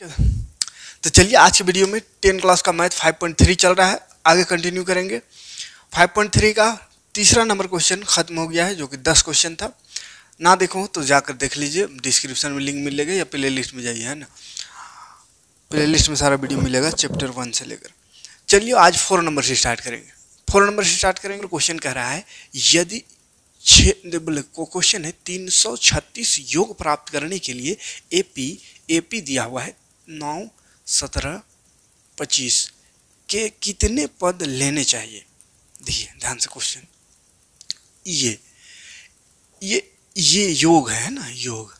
तो चलिए आज की वीडियो में 10 क्लास का मैथ 5.3 चल रहा है, आगे कंटिन्यू करेंगे। 5.3 का तीसरा नंबर क्वेश्चन खत्म हो गया है, जो कि 10 क्वेश्चन था। ना देखो तो जाकर देख लीजिए, डिस्क्रिप्शन में लिंक मिलेगा या प्ले लिस्ट में जाइए, है ना। प्ले लिस्ट में सारा वीडियो मिलेगा चैप्टर 1 से लेकर। चलिए आज 4 नंबर से स्टार्ट करेंगे। 4 नंबर से स्टार्ट करेंगे। क्वेश्चन कह रहा है यदि क्वेश्चन है 336 योग प्राप्त करने के लिए एपी दिया हुआ है 9, 17, 25 के कितने पद लेने चाहिए। देखिए ध्यान से क्वेश्चन, ये ये योग है ना, योग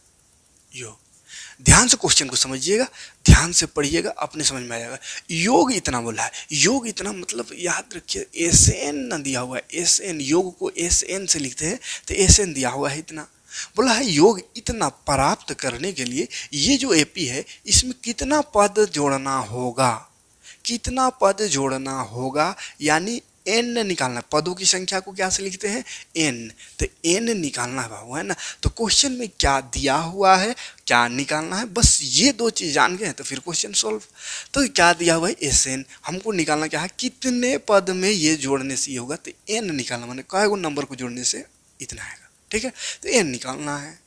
ध्यान से क्वेश्चन को समझिएगा, ध्यान से पढ़िएगा, अपने समझ में आ जाएगा। योग इतना बोला है, योग इतना मतलब याद रखिए एस एन न दिया हुआ है, एस एन, योग को एस एन से लिखते हैं तो एस एन दिया हुआ है इतना। बोला है योग इतना प्राप्त करने के लिए ये जो एपी है इसमें कितना पद जोड़ना होगा, कितना पद जोड़ना होगा, यानी एन निकालना। पदों की संख्या को क्या से लिखते हैं, एन, तो एन निकालना है ना। तो क्वेश्चन में क्या दिया हुआ है, क्या निकालना है, बस ये दो चीज जान गए तो फिर क्वेश्चन सॉल्व। तो क्या दिया हुआ है, एस एन, हमको निकालना क्या है, कितने पद में ये जोड़ने से ये होगा, तो एन निकालना, मैंने कई नंबर को जोड़ने से इतना आएगा, ठीक है। तो एन निकालना है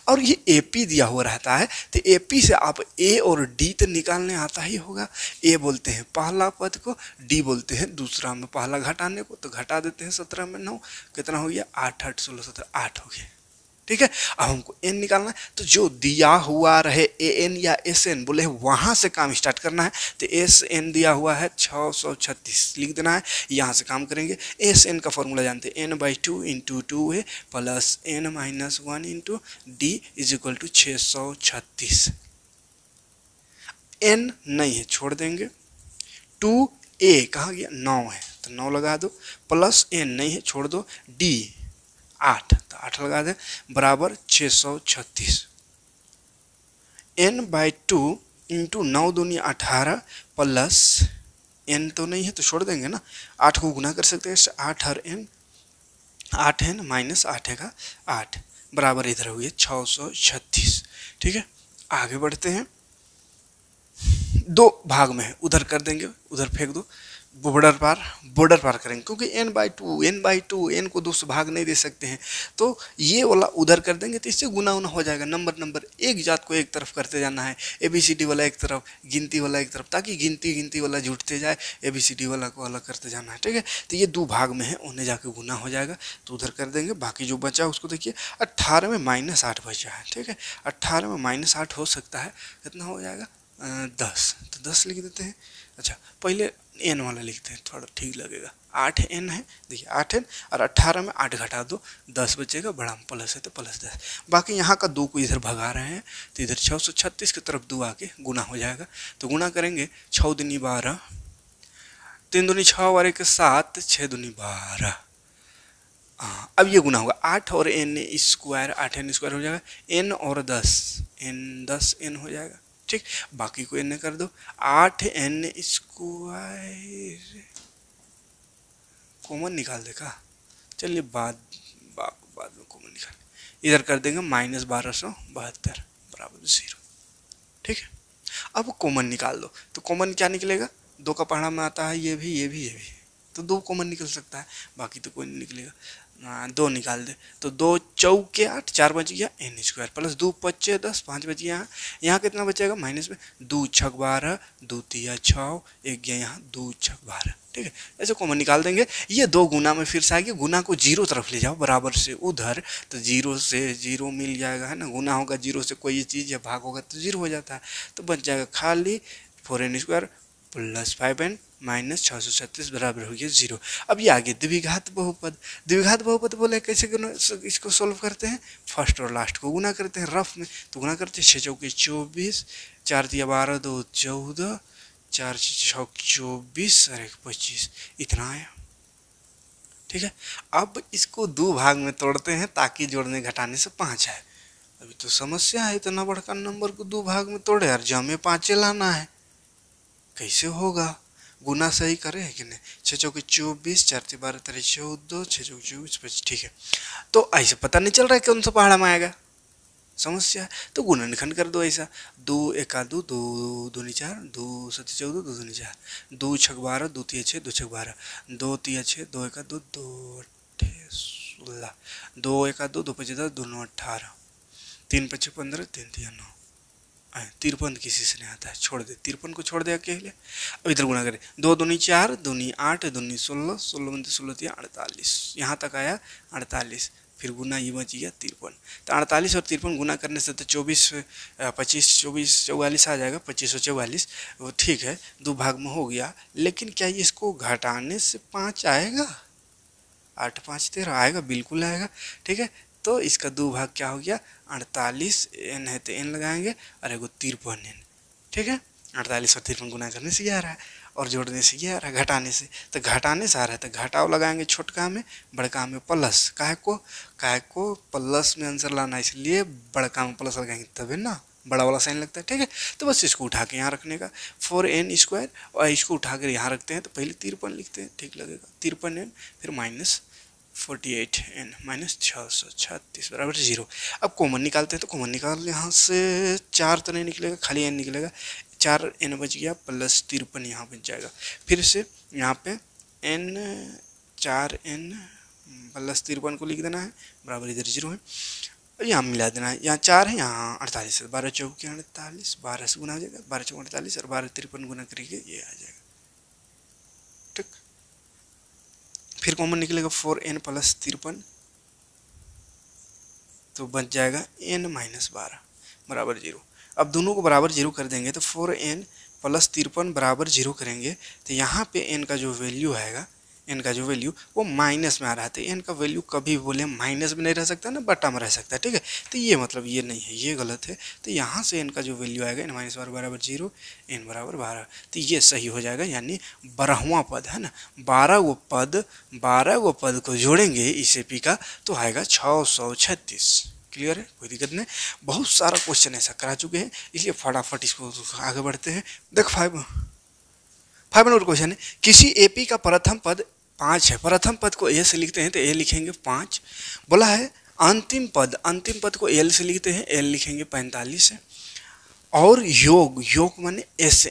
और ये एपी दिया हुआ रहता है, तो एपी से आप ए और डी तो निकालने आता ही होगा। ए बोलते हैं पहला पद को, डी बोलते हैं दूसरा में पहला घटाने को, तो घटा देते हैं 17 में 9, कितना हो गया 8, 8, 16, 17, 8 हो गया, ठीक है। अब हमको एन निकालना है, तो जो दिया हुआ रहे ए एन या एस एन बोले वहां से काम स्टार्ट करना है। तो एस एन दिया हुआ है 636 लिख देना है, यहाँ से काम करेंगे। एस एन का फॉर्मूला जानते हैं, n/2 इंटू 2 है plus n-1 into D is equal to 636। N नहीं है छोड़ देंगे, 2a कहाँ गया 9 है तो 9 लगा दो, प्लस एन नहीं है छोड़ दो, डी 8 तो 8 लगा दें, बराबर 636। n/2 इंटू 9 दूनी 18 प्लस n तो नहीं है तो छोड़ देंगे ना, 8 को गुना कर सकते हैं, 8 और n, 8 n माइनस 8 का 8 बराबर इधर हो गया 636, ठीक है। आगे बढ़ते हैं, दो भाग में है, उधर कर देंगे, उधर फेंक दो, बॉर्डर पार करेंगे, क्योंकि n/2 n को 2 से भाग नहीं दे सकते हैं, तो ये वाला उधर कर देंगे, तो इससे गुना हो जाएगा। नंबर एक जात को एक तरफ करते जाना है, ABCD वाला एक तरफ, गिनती वाला एक तरफ, ताकि गिनती वाला जुटते जाए, ABCD वाला को अलग करते जाना है, ठीक है। तो ये 2 भाग में है, उन्हें जाके गुना हो जाएगा, तो उधर कर देंगे। बाकी जो बचा उसको देखिए, 18 में -8 बचा है, ठीक है। 18 में -8 हो सकता है, कितना हो जाएगा 10, तो 10 लिख देते हैं। अच्छा पहले एन वाला लिखते हैं, थोड़ा ठीक लगेगा। 8 एन है, देखिए 8 एन, और 18 में 8 घटा दो, 10 बचेगा, बड़ा प्लस है तो +10। बाकी यहाँ का 2 को इधर भगा रहे हैं, तो इधर 636 की तरफ 2 आके गुना हो जाएगा। तो गुना करेंगे, 6 दूनी 12, 3 दूनी 6 और 1 7, 6 दूनी 12। हाँ अब ये गुना होगा, 8 और n स्क्वायर, 8 n स्क्वायर हो जाएगा, n और 10 10 n हो जाएगा, ठीक। बाकी को n कर दो, 8 n स्क्वायर कॉमन निकाल देगा, चलिए बाद में कॉमन निकाल, इधर कर देंगे -1272 बराबर 0, ठीक है। अब कॉमन निकाल दो, तो कॉमन क्या निकलेगा, 2 का पहाड़ा में आता है, ये भी, तो 2 कॉमन निकल सकता है, बाकी तो कोई नहीं निकलेगा। 2 निकाल दे, तो 2 चौके 8, 4 बच गया n स्क्वायर, प्लस 2 5 10, 5 बच गया। यहाँ कितना बचेगा माइनस में, 2 6 12, 2 3 6, 1 गया यहाँ 2 6 12, ठीक है। ऐसे कॉमन निकाल देंगे। ये 2 गुना में फिर से आगे, गुना को 0 तरफ ले जाओ, बराबर से उधर, तो 0 से 0 मिल जाएगा, है ना। गुना होगा 0 से कोई चीज़, या भाग होगा तो 0 हो जाता है, तो बच जाएगा खाली 4n square plus 5n minus 636 बराबर हो गया 0। अब ये आगे द्विघात बहुपद बोले कैसे इसको सोल्व करते हैं, फर्स्ट और लास्ट को गुना करते हैं रफ में, तो गुना करते हैं 6 चौके 24, 4 तिया 12, 2 14, 4 6 24 और 1 25, इतना आया, ठीक है। अब इसको 2 भाग में तोड़ते हैं ताकि जोड़ने घटाने से 5 आए। अभी तो समस्या है, इतना बड़का नंबर को 2 भाग में तोड़े यार, जमे 5 लाना है, कैसे होगा, गुना सही करे है कि नहीं। 6 चौके 24, 4 तिया 12, 13 14, 6 चौके 24 25, ठीक है। तो ऐसे पता नहीं चल रहा है कौन सा पहाड़ा में आएगा, समस्या है। तो गुणनखंड कर दो ऐसा, 2 एका 2, 2 दूनी 4, 2 सत्ती 14, 2 दूनी 4, 2 छक 12, 2 तिया 6, 2 छक 12, 2 तिया 6, 2 एका 2, 2 अट्ठे 16, 2 एका 2, 2 पचे 10, 2 9 18, 3 पचे 15, 3 तिया 9। 53 किसी से नहीं आता है, छोड़ दे, 53 को छोड़ दे अकेले। अब इधर गुणा करें, 2 दूनी 4, दूनी 8, दूनी 16, 16 बनते 16 तिया 48, यहाँ तक आया 48, फिर गुना ये बच गया 53। तो 48 और 53 गुना करने से तो 24 25 24 44 आ जाएगा, 25 और 44 वो ठीक है, 2 भाग में हो गया। लेकिन क्या ये इसको घटाने से 5 आएगा? 8 5 13 आएगा, बिल्कुल आएगा। ठीक है, तो इसका 2 भाग क्या हो गया, 48, एन है तो एन लगाएंगे और एगो 53 एन। ठीक है, 48 और 53 गुना करने से ये आ रहा है और जोड़ने से ये आ रहा है, घटाने से। तो घटाने से आ रहा है तो घटाव लगाएंगे छोटका में, बड़का में प्लस। काहे को प्लस में आंसर लाना, इसलिए बड़का में प्लस लगाएंगे तभी ना बड़ा वाला साइन लगता है। ठीक है, तो बस इसको उठा के यहाँ रखने का 4n² और इसको उठा कर यहाँ रखते हैं तो पहले 53 लिखते हैं, ठीक लगेगा। 53n फिर माइनस 48n माइनस 636 बराबर 0। अब कॉमन निकालते हैं तो कॉमन निकाल, यहाँ से 4 तो नहीं निकलेगा, खाली n निकलेगा, 4n बच गया प्लस 53 यहाँ बच जाएगा। फिर से यहाँ पे n 4n प्लस 53 को लिख देना है, बराबर इधर 0 है, यहाँ मिला देना है, यहाँ 4 है, यहाँ 48 है, 12 चौके 48, 12 से गुना हो जाएगा, 12 चौके 48 और 12 53 गुना करके ये आ जाएगा। ठीक, फिर कॉमन निकलेगा 4n प्लस 53 तो बच जाएगा n माइनस 12 बराबर 0। अब दोनों को बराबर 0 कर देंगे तो 4n प्लस 53 बराबर 0 करेंगे तो यहाँ पे n का जो वैल्यू आएगा, n का जो वैल्यू वो माइनस में आ रहा है। तो n का वैल्यू कभी बोले माइनस में नहीं रह सकता ना, बटा में रह सकता है। ठीक है, तो ये मतलब ये नहीं है, ये गलत है। तो यहाँ से n का जो वैल्यू आएगा n माइनस 12 बराबर 0, n बराबर 12, तो ये सही हो जाएगा। यानी 12वां पद है ना, 12 गो पद को जोड़ेंगे इस एपी का तो आएगा 636। क्लियर है, कोई दिक्कत नहीं। बहुत सारा क्वेश्चन ऐसा करा चुके हैं, इसलिए फटाफट इसको आगे बढ़ते हैं। देख 5 नंबर क्वेश्चन है, किसी एपी का प्रथम पद 5 है, प्रथम पद को ए से लिखते हैं तो ए लिखेंगे 5। बोला है अंतिम पद को एल से लिखते हैं, एल लिखेंगे 45 है। और योग माने एस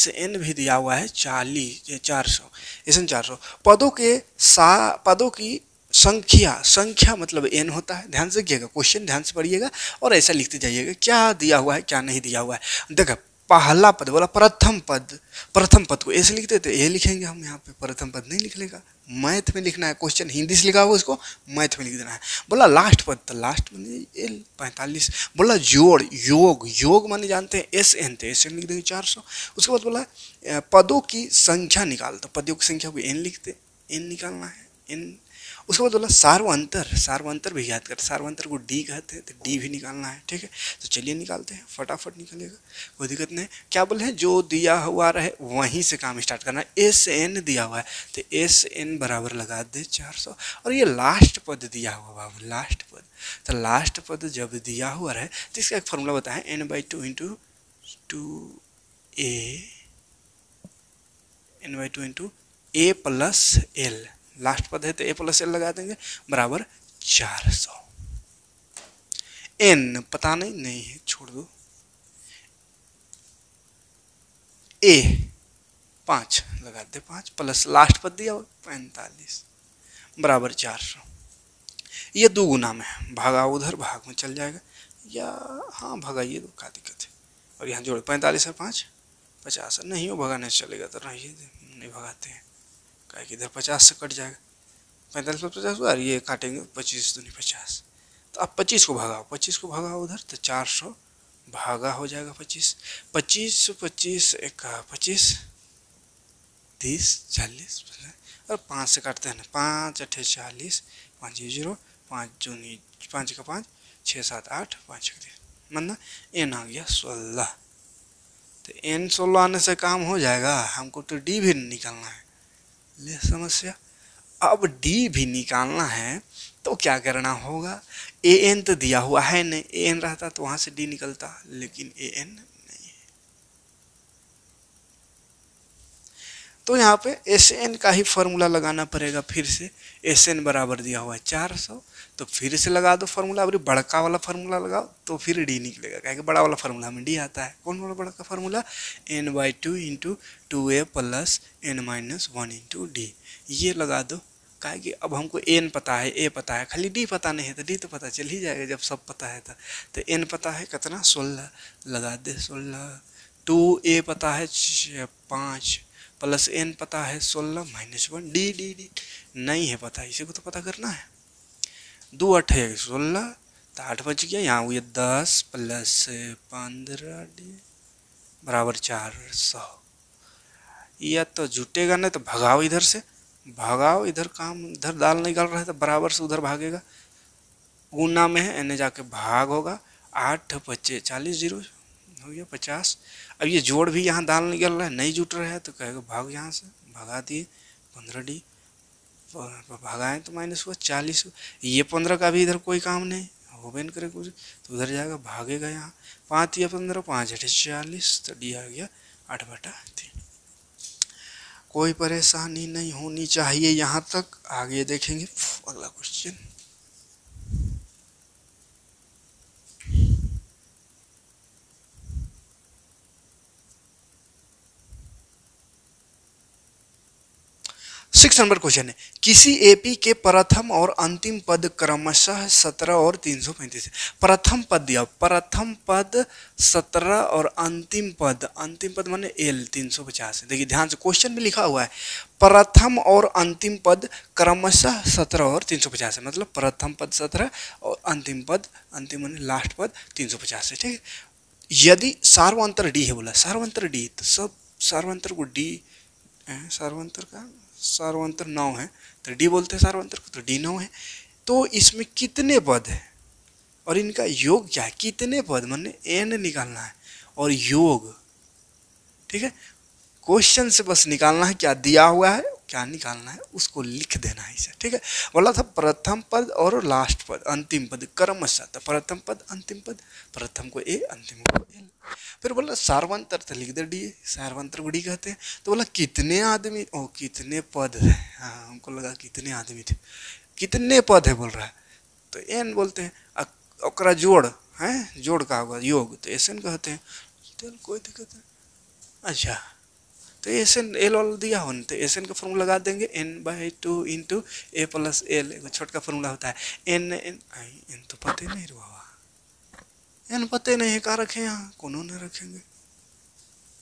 एन भी दिया हुआ है 400 SN 400। पदों की संख्या मतलब n होता है। ध्यान से देखिएगा, क्वेश्चन ध्यान से पढ़िएगा और ऐसा लिखते जाइएगा क्या दिया हुआ है क्या नहीं दिया हुआ है। देखो पहला पद बोला प्रथम पद को ऐसे लिखते थे, ये लिखेंगे हम, यहाँ पे प्रथम पद नहीं लिख लेगा, मैथ में लिखना है। क्वेश्चन हिंदी से लिखा हुआ इसको मैथ में लिख देना है। बोला लास्ट पद तो लास्ट में एल 45। बोला जोड़ योग माने जानते हैं SN, तो SN लिख देंगे 400। उसके बाद बोला पदों की संख्या निकाल, तो पदों की संख्या को n लिखते, n निकालना है n। उसके बाद बोला सार्वंतर भी याद कर, सार्वंतर को d कहते हैं तो d भी निकालना है। ठीक है, तो चलिए निकालते हैं, फटाफट निकलेगा, कोई दिक्कत नहीं। क्या बोले हैं, जो दिया हुआ रहे वहीं से काम स्टार्ट करना है। SN दिया हुआ है तो SN बराबर लगा दे 400। और ये लास्ट पद दिया हुआ बाबू, लास्ट पद, तो लास्ट पद जब दिया हुआ रहे तो इसका एक फॉर्मूला बताएं, n/2 into 2a a plus L. Last पद है तो a प्लस एल लगा देंगे, बराबर 400। n पता नहीं है, छोड़ दो। a 5 लगा दे, 5 प्लस लास्ट पद दिया 45 बराबर 400। ये 2 गुना में भागा उधर भाग में चल जाएगा, या हाँ भगाइए तो क्या दिक्कत है। और यहाँ जोड़ 45 है 5 50 नहीं हो भगाने से चलेगा तो नहीं भगाते हैं, क्या कि इधर 50 से कट जाएगा, 45 पर 50 और ये काटेंगे 25 दूनी 50। तो अब 25 को भगाओ उधर तो 400 भागा हो जाएगा 25 एक 25 30 40 और 5 से काटते हैं ना, 5 8 40 5 0 5 दूनी 5 का 5 6 7 8 5 मतलब n आ गया 16। तो n 16 आने से काम हो जाएगा, हमको तो d भी निकालना है। ले समस्या, अब d भी निकालना है तो क्या करना होगा, an तो दिया हुआ है नहीं, an रहता तो वहां से d निकलता, लेकिन an नहीं है। तो यहाँ पे एस एन का ही फॉर्मूला लगाना पड़ेगा फिर से। एस एन बराबर दिया हुआ है 400, तो फिर से लगा दो फॉर्मूला, अभी बड़का वाला फॉर्मूला लगाओ तो फिर डी निकलेगा, क्या बड़ा वाला फॉर्मूला हमें डी आता है। कौन वाला बड़ा का formula? n/2 into 2a plus n-1 into D. ये लगा दो, क्या कि अब हमको एन पता है, ए पता है, खाली डी पता नहीं है, तो डी तो पता चल ही जाएगा जब सब पता है। तो एन पता है कितना 16, लगा दे 16। 2a पता है 5 प्लस एन पता है 16 -1 डी डी डी नहीं है पता, इसी को तो पता करना है। 2 8 है 16, तो 8 बच गया, यहाँ हुए 10 प्लस 15 डी बराबर 400। या तो जुटेगा नहीं तो भगाओ इधर से, भगाओ इधर, काम इधर दाल निकल रहा है तो बराबर से उधर भागेगा। गुना में है, एने जाके भाग होगा, 8 बचे 40, 0 हो गया 50। अब ये जोड़ भी यहाँ दाल निकल रहा है, नहीं जुट रहा है तो कहेगा भाग, यहाँ से भगा दिए 15 डी, भगाएं तो माइनस हुआ 40। ये 15 का भी इधर कोई काम नहीं हो बेन करे कुछ, तो उधर जाएगा भागेगा यहाँ, 5 या 15, 5 8 40, तो डी आ गया 8/3। कोई परेशानी नहीं होनी चाहिए यहाँ तक। आगे देखेंगे अगला क्वेश्चन। सिक्स नंबर क्वेश्चन है, किसी एपी के प्रथम और अंतिम पद क्रमशः 17 और 335 है। प्रथम पद दिया, प्रथम पद 17 और अंतिम पद माने एल 350 है। देखिए ध्यान से, क्वेश्चन में लिखा हुआ है प्रथम और अंतिम पद क्रमशः 17 और 350 है, मतलब प्रथम पद 17 और अंतिम माने लास्ट पद 350 है। ठीक है, यदि सार्वंतर डी है, बोला सार्वंतर डी, तो सब सार्वंतर को डी, सार्वंतर 9 है तो डी बोलते हैं सार्वंतर को, तो डी 9 है। तो इसमें कितने पद है और इनका योग क्या है? कितने पद माने एन निकालना है और योग। ठीक है, क्वेश्चन से बस निकालना है, क्या दिया हुआ है क्या निकालना है उसको लिख देना है इसे। ठीक है, बोला था प्रथम पद और लास्ट पद, अंतिम पद क्रमशः, तो प्रथम पद अंतिम पद, प्रथम को ए अंतिम को एल। फिर बोला सार्वंतर, तो लिख दे डी, सार्वंतर को डी कहते हैं। तो बोला कितने आदमी, ओ कितने पद है, हाँ हमको लगा कितने आदमी थे, कितने पद है बोल रहा है, तो एन बोलते हैं। ओकरा जोड़ है, जोड़ का होगा योग, तो एस एन कहते हैं। चल कोई दिक्कत नहीं। अच्छा, तो एस एन एल वाला दिया हो, तो एस एन का फॉर्मूला लगा देंगे, n/2 इंटू ए प्लस एल, एक छोटा फॉर्मूला होता है एन। एन तो पते नहीं रहा, एन पते नहीं है, कहाँ रखे यहाँ, कोनो नहीं रखेंगे,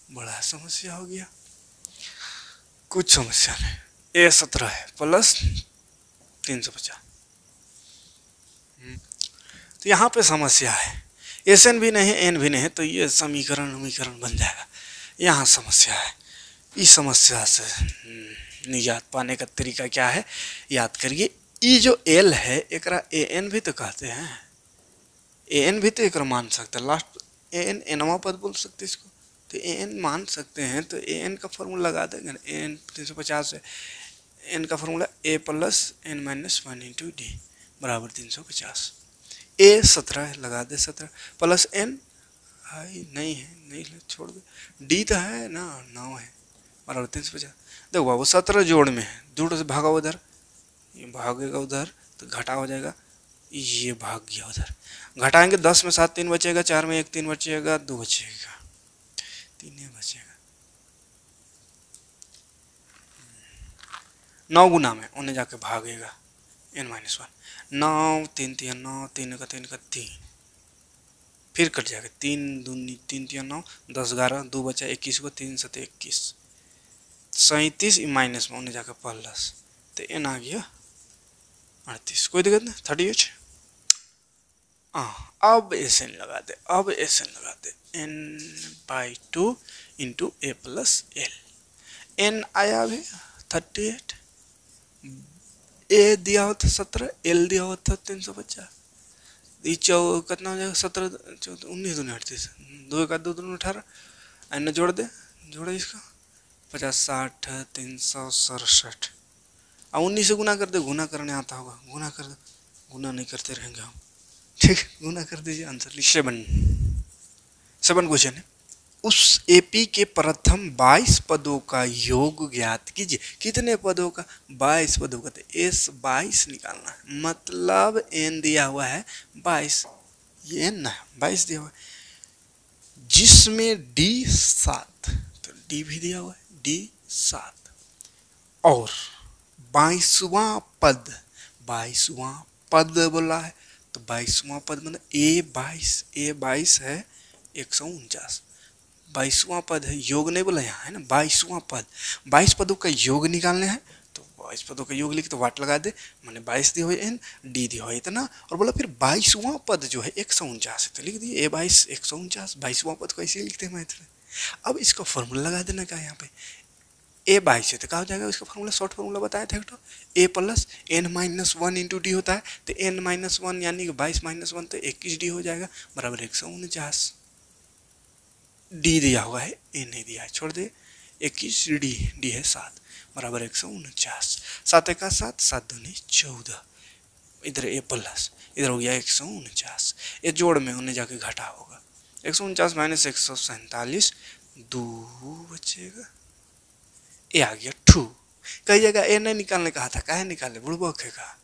बड़ा समस्या हो गया। कुछ समस्या नहीं, A17 है प्लस 350, तो यहाँ पे समस्या है, एस एन भी नहीं है एन भी नहीं है, तो ये समीकरण बन जाएगा। यहाँ समस्या है, इस समस्या से निजात पाने का तरीका क्या है, याद करिए। ये जो एल है एकरा ए एन भी तो कहते हैं, ए एन भी तो एक मान सकते हैं, लास्ट ए एन एनवा पद बोल सकते इसको, तो ए एन मान सकते हैं। तो ए एन का फॉर्मूला लगा देंगे ना, ए एन 350 है, एन का फॉर्मूला ए प्लस n-1 इंटू डी बराबर 350। A17 लगा दे, 17 प्लस एन नहीं है, नहीं छोड़ दे, डी तो है ना 9 है बराबर 350। देखो बाबू 17 जोड़ में है, जोड़ से भागा उधर, ये भागेगा उधर तो घटा हो जाएगा, ये भाग गया उधर, घटाएंगे 10 में 7 3 बचेगा, 4 में 1 3 बचेगा, 2 बचेगा, 3 बचेगा, 9 गुना में उन्हें जाके भागेगा n-1, 9 3 3 9, 3 का 3, फिर कट जाएगा, 3 दूनी 3 3 9, 10 11, 2 बचा 21 को, 3 7 21, 37 माइनस में उन्हें जाकर प्लस, तो एन आ गया 38, कोई दिक्कत नहीं, 38। अब एस एन लगा दे, अब एस एन लगा दे, n/2 इंटू ए प्लस एल, एन आया अभी 38, ए दिया होता 17, एल दिया होता 350, कितना हो जाएगा 17 14 19 दूनी 38, 2 का 2 दूनी 18, एन जोड़ दे, जोड़े इसका 50 60 367, अब 19 से गुना कर दे, गुना करने आता होगा, गुना कर दे, गुना नहीं करते रहेंगे हम, ठीक, गुना कर दीजिए, आंसर लिख 7 क्वेश्चन है। उस एपी के प्रथम 22 पदों का योग ज्ञात कीजिए। कितने पदों का? 22 पदों का। तो एस 22 निकालना है, मतलब एन दिया हुआ है 22, ये एन ना 22 दिया हुआ है, जिसमें डी 7, तो डी भी दिया हुआ है, डी 7, और 22वां पद, 22वां पद बोला है, तो 22वां पद मतलब ए 22 है 149, 22वां पद है, योग नहीं बोला यहाँ है ना, 22वां पद, 22 पदों का योग निकालने हैं, तो 22 पदों का योग लिख तो वाट लगा दे, मैंने 22 दिया हुआ एन, डी दिया हुआ इतना, और बोला फिर 22वां पद जो है 149 है, तो लिख दिए ए 22 149, 22वां पद को ऐसे लिखते हैं मैथ में। अब इसका फॉर्मूला लगा देना का यहाँ पे, ए 22 है तो क्या हो जाएगा, इसका फॉर्मूला शॉर्ट फॉर्मूला बताया था तो A plus N minus 1 into D होता है, तो एन माइनस 1 यानी कि 22 माइनस 1 तो 21 डी हो जाएगा, बराबर 149, डी दिया हुआ है, ए नहीं दिया है, छोड़ दे, 21 डी, डी है 7, बराबर 149, 7 का 7, 7 दूनी 14, इधर ए प्लस, इधर हो गया 149, ये जोड़ में होने जाके घटा होगा, 149 माइनस 147, 2 बचेगा, ए आ गया 2, कई जगह ए नहीं निकालने कहा था, काहे निकाले, बुड़बक है कहा,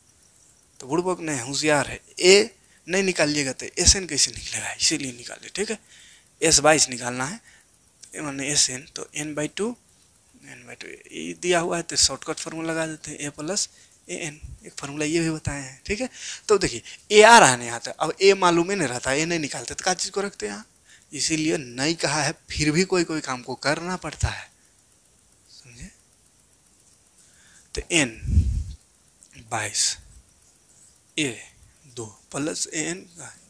तो बुड़बक नहीं होशियार है, ए नहीं निकालिएगा तो एस एन कैसे निकलेगा, इसीलिए निकाले, ठीक है, एस 22 निकालना है, मैंने एस एन, तो n/2 ये दिया हुआ है, तो शॉर्टकट फार्मूला लगा देते हैं, ए प्लस ए एन, एक फार्मूला ये भी बताए हैं, ठीक है। तो देखिए ए आ रहा है यहाँ तक, अब ए मालूम ही नहीं रहता, ए नहीं निकालते तो क्या चीज़ को रखते हैं यहाँ, इसीलिए नहीं कहा है, फिर भी कोई कोई काम को करना पड़ता है, समझे। तो n 22 A 2 plus A N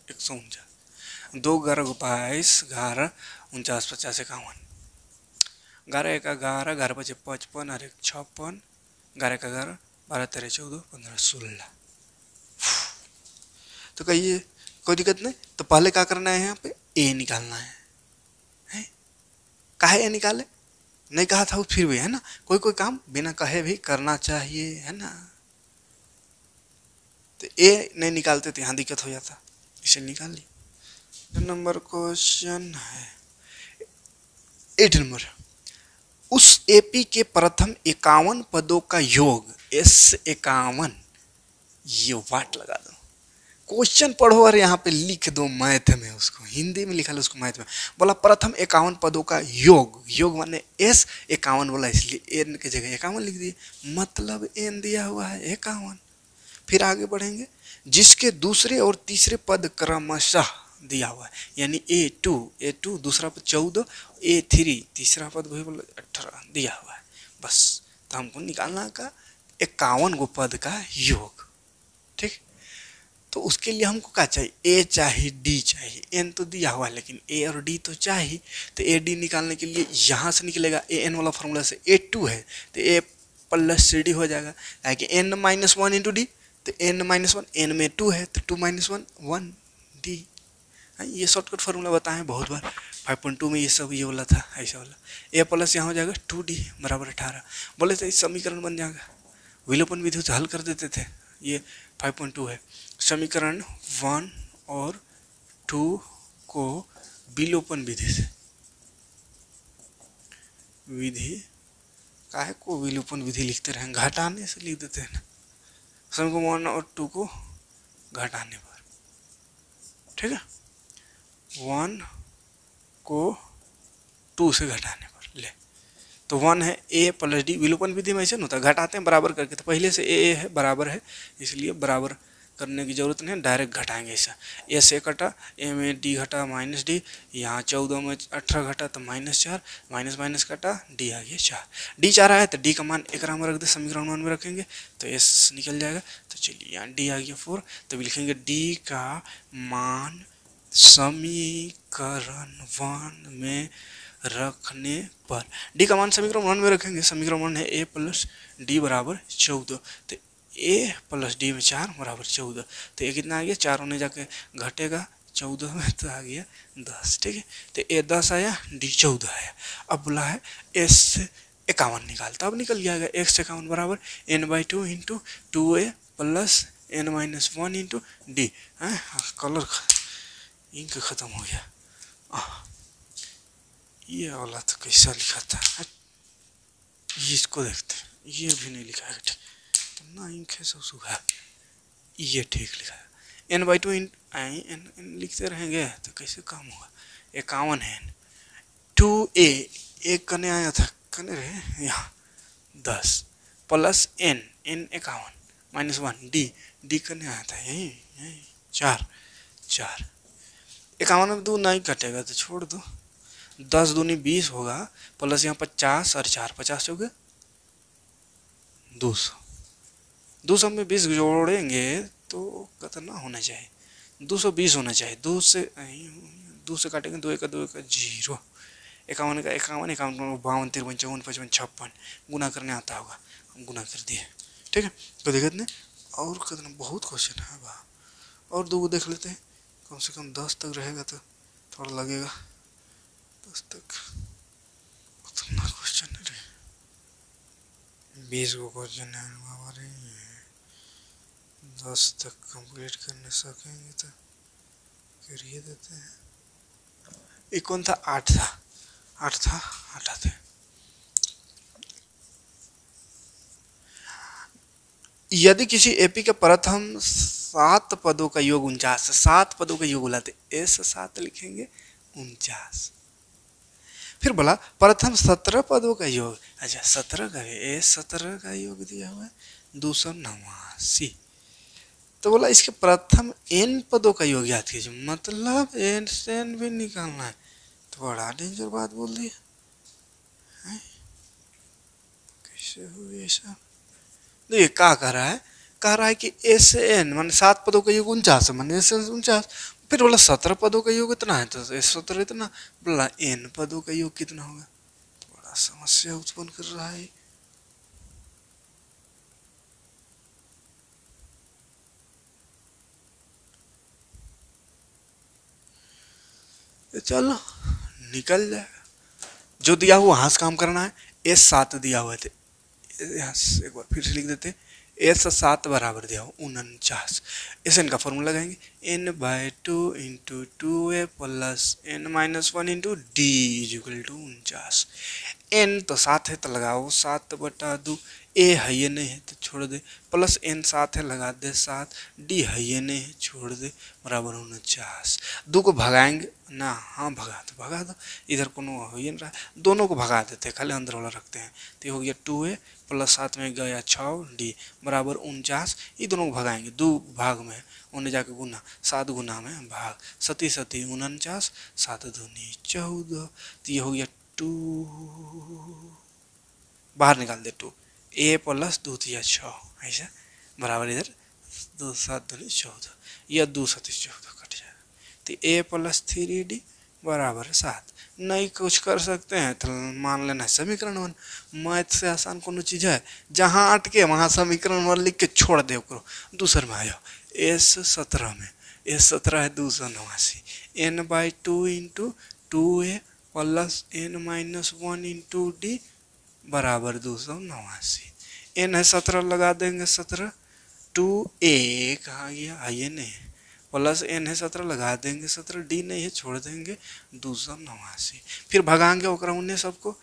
149, 2 11 22 11 49 50 51, 11 1 11 11 5 55 और 1 56, 11 1 11 12 13 14 15 16, तो कहिए कोई दिक्कत नहीं, तो पहले क्या करना है, यहाँ पे ए निकालना है? काहे ए निकाले, नहीं कहा था फिर भी, है ना, कोई कोई काम बिना कहे भी करना चाहिए, है ना, तो ए नहीं निकालते तो यहाँ दिक्कत हो जाता, इसे निकाल लिया। नंबर क्वेश्चन है 8 नंबर, उस एपी के प्रथम 51 पदों का योग एस 51, ये वाट लगा दो, क्वेश्चन पढ़ो और यहाँ पे लिख दो मैथ में, उसको हिंदी में लिखा लो, उसको मैथ में बोला प्रथम 51 पदों का योग, योग माने एस 51 बोला, इसलिए एन की जगह 51 लिख दिए, मतलब एन दिया हुआ है 51। फिर आगे बढ़ेंगे, जिसके दूसरे और तीसरे पद क्रमशः दिया हुआ है, यानी ए2 दूसरा पद 14, ए3 तीसरा पद वही बोला 18 दिया हुआ है, बस। तो हमको निकालना का 51 गो पद का योग, ठीक। तो उसके लिए हमको क्या चाहिए, ए चाहिए, डी चाहिए, एन तो दिया हुआ है लेकिन ए और डी तो चाहिए, तो ए डी निकालने के लिए यहाँ से निकलेगा, ए एन वाला फॉर्मूला से ए2 है तो ए प्लस सी डी हो जाएगा, ताकि एन माइनस 1 इंटू डी, तो एन माइनस 1, एन में 2 है तो 2 माइनस 1 1 डी, ये शॉर्टकट फार्मूला बताएं बहुत बार, 5.2 में ये सब ये वाला था, ऐसा वाला, ए प्लस यहाँ हो जाएगा 2d बराबर 18, बोले तो इस समीकरण बन जाएगा, विलोपन विधि से हल कर देते थे, ये 5.2 है, समीकरण 1 और 2 को विलोपन विधि से, विधि काहे को विलोपन विधि लिखते रहे, घटाने से लिख देते हैं ना, समीकरण 1 और 2 को घटाने पर, ठीक है, 1 को 2 से घटाने पर, ले तो 1 है ए प्लस डी, विलोपन विधि में ऐसे नहीं होता, घटाते हैं बराबर करके, तो पहले से ए है बराबर है, इसलिए बराबर करने की जरूरत नहीं, डायरेक्ट घटाएंगे ऐसा, ए से कटा, ए में डी घटा माइनस डी, यहाँ 14 में 18 घटा तो -4, माइनस माइनस कटा, डी आ गया 4, डी 4 आया तो डी का मान एक में रख दे, समीकरण 1 में रखेंगे तो एस निकल जाएगा, तो चलिए यहाँ डी आ गया 4, तो लिखेंगे डी का मान समीकरण 1 में रखने पर, डी का मान समीकरण 1 में रखेंगे, समीकरण 1 है ए प्लस डी बराबर 14, तो ए प्लस डी में 4 बराबर 14, तो ये कितना आ गया, 4 होने जाके घटेगा 14 में तो आ गया 10, ठीक है, तो ए 10 आया, डी 14 आया, अब बोला है एस 51 निकालता, अब निकल जाएगा x 51 बराबर n/2 into 2a plus n minus 1 into D, colour ink खत्म हो गया, ये वाला तो कैसा लिखा था, इसको देखते हैं, ये भी नहीं लिखा है ठीक, कितना इंक है सब सूखा है, ये ठीक लिखा है। n/2 एन लिखते रहेंगे तो कैसे काम होगा। 51 है 2a, एक कने आया था, कने रहे यहाँ 10 प्लस n 51 -1 d कने आया था यही यही 4 51 में 2 नहीं कटेगा तो छोड़ दो, 10 दूनी 20 होगा, प्लस यहाँ 50 और 4 50 हो गया 200 में 20 जोड़ेंगे तो कितना होना चाहिए, 220 होना चाहिए। 2 से काटेंगे, 2 1 2 1 0, 51 का 51 51 52 53 54 55 56 गुना करने आता होगा, हम गुना कर दिए ठीक है, कोई दिक्कत नहीं। और कितना बहुत क्वेश्चन है बा, और 2 देख लेते हैं, कम से कम 10 तक रहेगा तो थोड़ा लगेगा, 10 तक उतना क्वेश्चन है, 20 को क्वेश्चन है हमारे, 10 तक कंप्लीट करने सकेंगे तो करिए देते हैं। एक कौन था, 8 था, 8 आते। यदि किसी एपी के प्रथम 7 पदों का योग 49, 7 पदों का योग बुलाते, ऐसा 7 लिखेंगे 49। फिर बोला प्रथम 17 पदों का योग, अच्छा 17 का है, 17 का योग दिया हुआ है 289। तो बोला इसके प्रथम n पदों का योग याद कीजिए, मतलब n से n भी निकालना है, तो बड़ा डेंजर बात बोल दिया, कैसे हुई ऐसा। देखिए क्या कह रहा है कि s से n मान 7 पदों का योग 49 मान s 49, फिर बोला 17 पदों का योग इतना है तो s 17 इतना, बोला n पदों का योग कितना होगा, तो बड़ा समस्या उत्पन्न कर रहा है। चलो निकल जाएगा, जो दिया हुआ वहां से काम करना है। s 7 दिया हुआ थे, यहाँ से एक बार फिर से लिख देते, s 7 बराबर दिया हो 49, इस n का फॉर्मूला लगाएंगे, n/2 into 2a plus n-1 into D equal to 49। n तो 7 है तो लगाओ 7/2, a है ये नहीं है तो छोड़ दे, प्लस n 7 है लगा दे 7, d है ये नहीं है छोड़ दे, बराबर 49। 2 को भगाएंगे ना, हाँ भगा दो, इधर कोनो हो ही नहीं रहा, दोनों को भगा देते, खाली अंदर वाला रखते हैं, तो ये हो गया 2a प्लस 7 में गया 6d बराबर 49। ये दोनों को भगाएंगे, 2 भाग में उन्हें जाके गुना, 7 गुना में भाग, 7 7 49, 7 दूनी 14, तो ये हो गया 2, बाहर निकाल दे 2, a प्लस 2 दिया 6 ऐसा बराबर इधर 2 7 दूनी 14, या 2 7 14 कट जाएगा, तो a प्लस 3d बराबर 7। नहीं कुछ कर सकते हैं तो मान लेना समीकरण 1, मैथ से आसान कोनो चीज़ है, जहाँ अटके वहाँ समीकरण 1 लिख के छोड़ दे करो, दूसरे में आ जाओ। s 17 में s 17 है 289, n/2 into 2a plus n-1 into D बराबर 289, n है 17 लगा देंगे 17, 2a कहाँ गया ये नहीं, प्लस n है 17 लगा देंगे 17, d नहीं है छोड़ देंगे 289, फिर भगाएंगे ओकरा उन्हें सबको,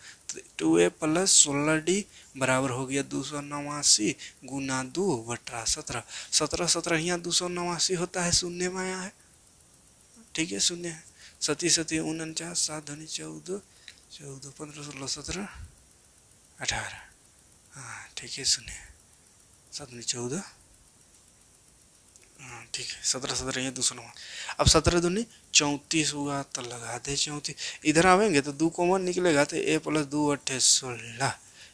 2a प्लस 16d बराबर हो गया 289 गुना 2/17, 17 17 यहाँ 289 होता है, शून्य में आया है ठीक है, शून्य है, 7 7 49, 7 दूनी 14 14 15 16 17 18, हाँ ठीक है, शून्य 7 दूनी 14, हाँ ठीक है, 17 17 ये 209, अब 17 दूनी 34 हुआ तो लगा दे 34, इधर आवेंगे तो 2 कॉमन निकलेगा तो a प्लस 2 8 16,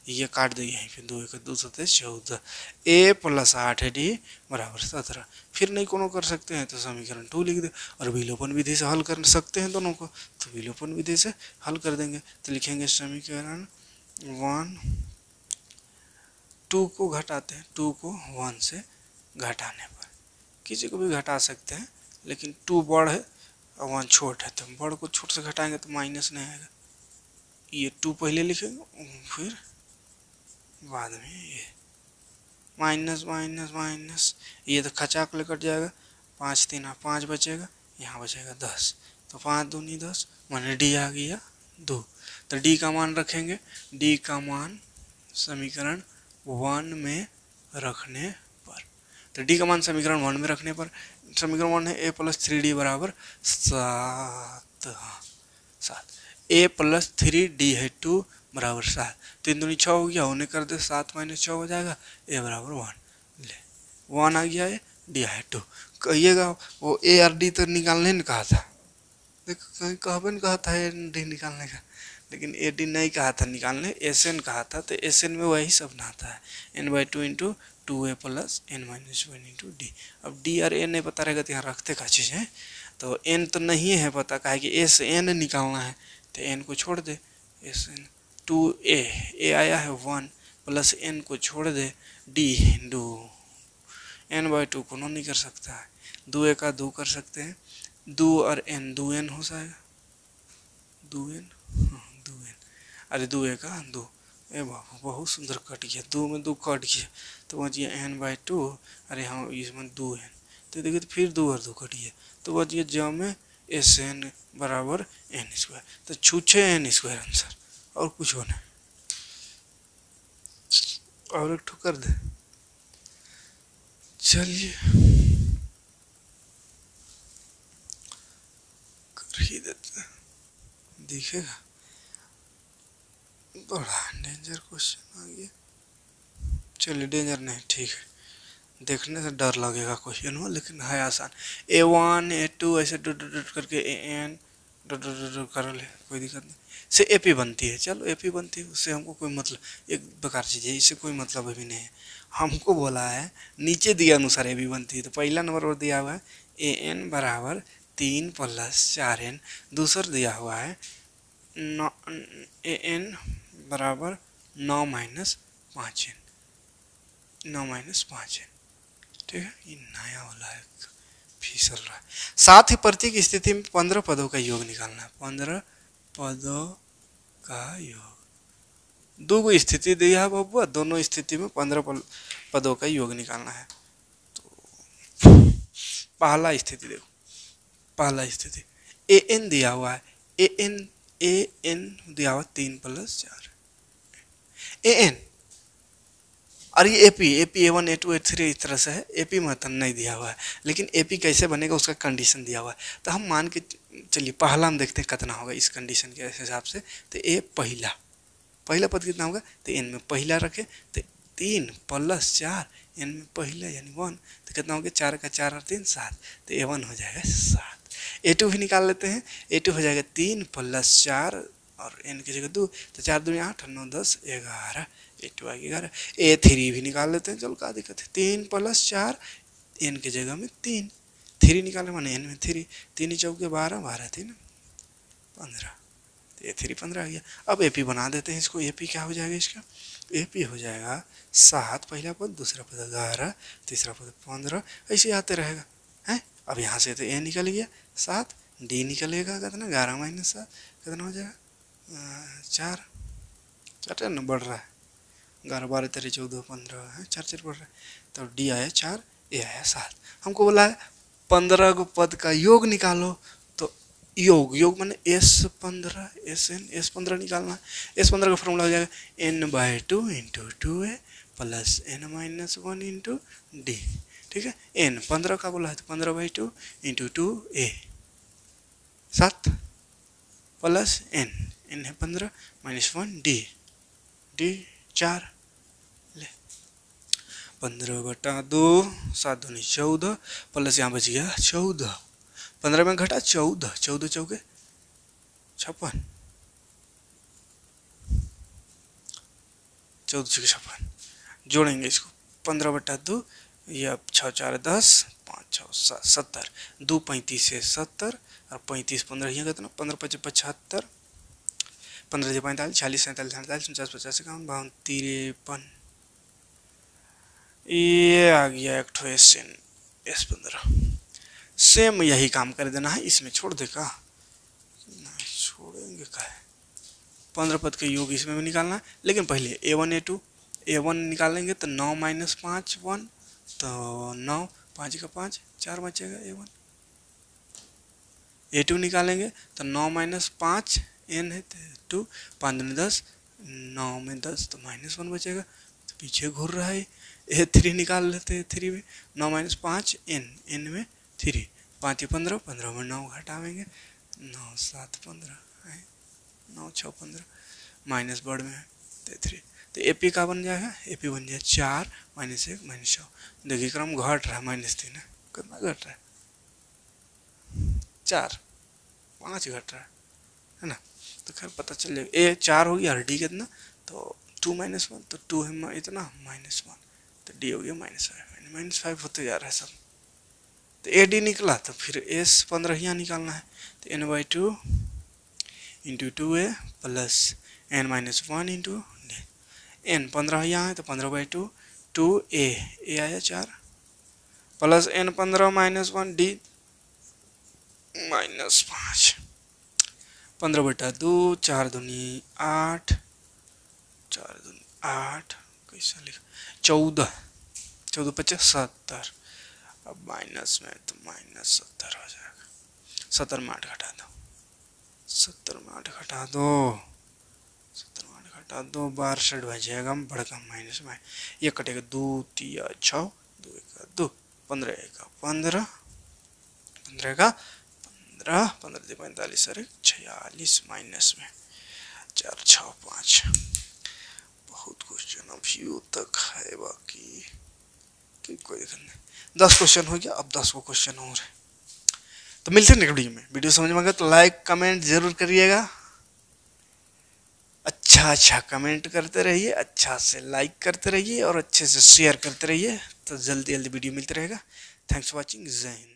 ये काट दे यहीं पे, 2 1 2 7 14, a प्लस 8d बराबर 17। फिर नहीं कोनो कर सकते हैं तो समीकरण 2 लिख दे, और विलोपन विधि से हल कर सकते हैं दोनों को, तो विलोपन विधि से हल कर देंगे, तो लिखेंगे समीकरण 1, 2 को घटाते हैं, 2 को 1 से घटाने पर किसी को भी घटा सकते हैं, लेकिन 2 बड़ है और 1 छोट है, तो बड़ को छोट से घटाएंगे तो माइनस नहीं आएगा, ये 2 पहले लिखेंगे फिर बाद में ये माइनस माइनस माइनस, ये तो खचाक ले कट जाएगा, 5 3 5 बचेगा, यहाँ बचेगा 10, तो 5 दूनी 10 माने डी आ गया 2। तो डी का मान रखेंगे, डी का मान समीकरण 1 में रखने पर, तो डी का मान समीकरण 1 में रखने पर, समीकरण 1 है a प्लस 3d बराबर 7, 7 a प्लस 3d है 2 बराबर 7, 3 दूनी 6 हो गया, उन्हें कर दे 7 माइनस 6 हो जाएगा, a बराबर 1, ले 1 आ गया है, डी है 2। कहिएगा वो ए और डी तो निकालने ने कहा था, देखो कहीं कहबे नहीं कहा था ए डी निकालने का, लेकिन ए डी नहीं कहा था निकालने, एस एन कहा था, तो एस एन में वही सब ना आता है, N by 2 into 2a plus N minus 1 into D. अब डी और ए नहीं पता रहेगा तो यहाँ रखते का चीज़ है, तो एन तो नहीं है पता, कहा कि एस एन निकालना है, तो एन को छोड़ दे, एस एन 2a, ए आया है 1 प्लस एन को छोड़ दे, डी इंटू एन बाई 2 को नहीं कर सकता है, 2a का 2 कर सकते हैं, 2 और एन 2n हो जाएगा, 2n, हाँ 2n, अरे 2a का 2, ए बाबू बहुत सुंदर कट गया, 2 में 2 कट गया, तो बच गया n बाई 2, अरे हाँ इसमें 2n, तो देखिए तो फिर 2 और 2 कट गया, तो बच गया ज में एस एन बराबर एन स्क्वायर, तो छूछे एन स्क्वायर आंसर, और कुछ होना, और एक ठो कर दे, चलिए कर ही देते हैं, दिखेगा, बड़ा डेंजर क्वेश्चन आ गया, चलिए डेंजर नहीं ठीक है, देखने से डर लगेगा क्वेश्चन हो, लेकिन है आसान, a1 a2 ऐसे डॉट डॉट करके an डॉट डॉट कर ले, कोई दिक्कत नहीं, से एपी बनती है, चलो एपी बनती है, उससे हमको कोई मतलब, एक बेकार चीज़ है, इससे कोई मतलब अभी नहीं है, हमको बोला है नीचे दिए अनुसार एपी बनती है, तो पहला नंबर पर दिया हुआ है an बराबर 3 प्लस 4n, दूसरा दिया हुआ है an बराबर 9 माइनस 5n, 9 माइनस 5n, ठीक है, ये नया वाला है, फिसल रहा है। साथ ही प्रत्येक स्थिति में 15 पदों का योग निकालना है, 15 पदों का योग, दो को स्थिति दिया है बबुआ, दोनों स्थिति में 15 पदों का योग निकालना है, तो पहला स्थिति देखो, पहला स्थिति ए एन दिया हुआ है, ए एन दिया हुआ 3 प्लस 4, ए एन, और ये एपी A1 A2 A3 इस तरह से है, एपी मतलब नहीं दिया हुआ है, लेकिन एपी कैसे बनेगा उसका कंडीशन दिया हुआ है, तो हम मान के चलिए पहला हम देखते हैं कितना होगा इस कंडीशन के हिसाब से, तो ए पहला पद कितना होगा, तो एन में पहला रखे, तो 3 प्लस 4 एन में पहला यानी 1, तो कितना हो गया, 4 का 4 और 3 7, तो A1 हो जाएगा 7, A2 भी निकाल लेते हैं, A2 हो जाएगा 3 प्लस 4 और एन की जगह 2, तो 4 दूनी 8 9 10 11, A2 आ गया 11, A3 भी निकाल लेते हैं, चलो क्या दिक्कत है, 3 प्लस 4 एन की जगह में 3, 3 निकाले माने एन में 3, 3 चौके 12 12 3 15, तो A3 15 आ गया। अब एपी बना देते हैं इसको, एपी क्या हो जाएगा इसका, एपी हो जाएगा 7 पहला पद, दूसरा पद 11, तीसरा पद 15, ऐसे आते रहेगा है। अब यहाँ से तो ए निकल गया 7, डी निकलेगा कितना 11 माइनस 7 कितना हो जाएगा 4, 4 न बढ़ रहा है, 11 12 13 14 15 है, 4 4 बढ़ रहा है, तो डी आया 4, ए आया 7। हमको बोला है 15 को पद का योग निकालो, तो योग माने S15 S15 निकालना है। S15 का फॉर्मूला हो जाएगा n/2 into 2a plus n minus 1 into D, ठीक है। n 15 का बोला है तो 15/2 इंटू 2a 7 प्लस n है 15 माइनस 1 डी 4, ले 15/2 7 दूनी 14 प्लस यहाँ बच गया 14, 15 में घटा 14, 14 चौके 56, 14 चौके 56, जोड़ेंगे इसको 15/2 या 6 4 10 5 6 70, 2 35 से 70 और 35 15 यहाँ कितना 15 5 75, 15 45 46 47 48 49 50 51 52 53, ये आ गया एक ठो S15। सेम यही काम कर देना है, इसमें छोड़ दे का नहीं छोड़ेंगे का है, 15 पद के योग इसमें भी निकालना है, लेकिन पहले A1 A1 निकालेंगे तो 9 माइनस 5 1, तो 9 5 का 5 4 बचेगा A1। A2 निकालेंगे तो 9 माइनस 5 n है 2, 5 दूनी 10, 9 में 10 तो -1 बचेगा, तो पीछे घूर रहा है। ये 3 निकाल लेते हैं, 3 में 9 - 5 n में 3, 5 15, 15 में 9 घटावेंगे, 9 7 15 है, 9 6 15 माइनस बड़ में है तो 3, तो AP का बन जाएगा, AP बन जाए 4 -1 -6। देखिए क्रम घट रहा है, -3 है, कितना घट रहा है, 4 5 घट रहा है ना। तो खैर पता चल जाएगा, ए 4 हो गया और डी कितना, तो 2 - 1, तो 2 है इतना -1, तो डी हो गया -5 होते जा रहा है सब। तो ए डी निकला, तो फिर एस 15 यहाँ निकालना है, तो n/2 into 2a plus n - 1 into D, n 15 यहाँ है तो 15/2 2a, ए आया 4 प्लस n 15 - 1 डी -5, 15/2, 4 दूनी 8, 4 दूनी 8, कैसा लिखा 14, 14 × 5 = 70, अब माइनस में तो -70 हो जाएगा, 70 में 8 घटा दो, 70 में 8 घटा दो, 70 में 8 घटा दो, 62 बचेगा बड़का माइनस में, ये कटेगा 2 3 6, 2 1 2, 15 1 15, 15 का 15, 15 से 45 अरे 46 माइनस में 4 6 5। बहुत क्वेश्चन अभी तक है बाकी, कोई दिक्कत नहीं, 10 क्वेश्चन हो गया, अब 10 को क्वेश्चन और है। तो मिलते हैं नेक्स्ट वीडियो में। वीडियो समझ में आ गया तो लाइक कमेंट जरूर करिएगा, अच्छा कमेंट करते रहिए, अच्छा से लाइक करते रहिए और अच्छे से शेयर करते रहिए, तो जल्दी वीडियो मिलते रहेगा। थैंक्स फॉर वॉचिंग, जय हिंद।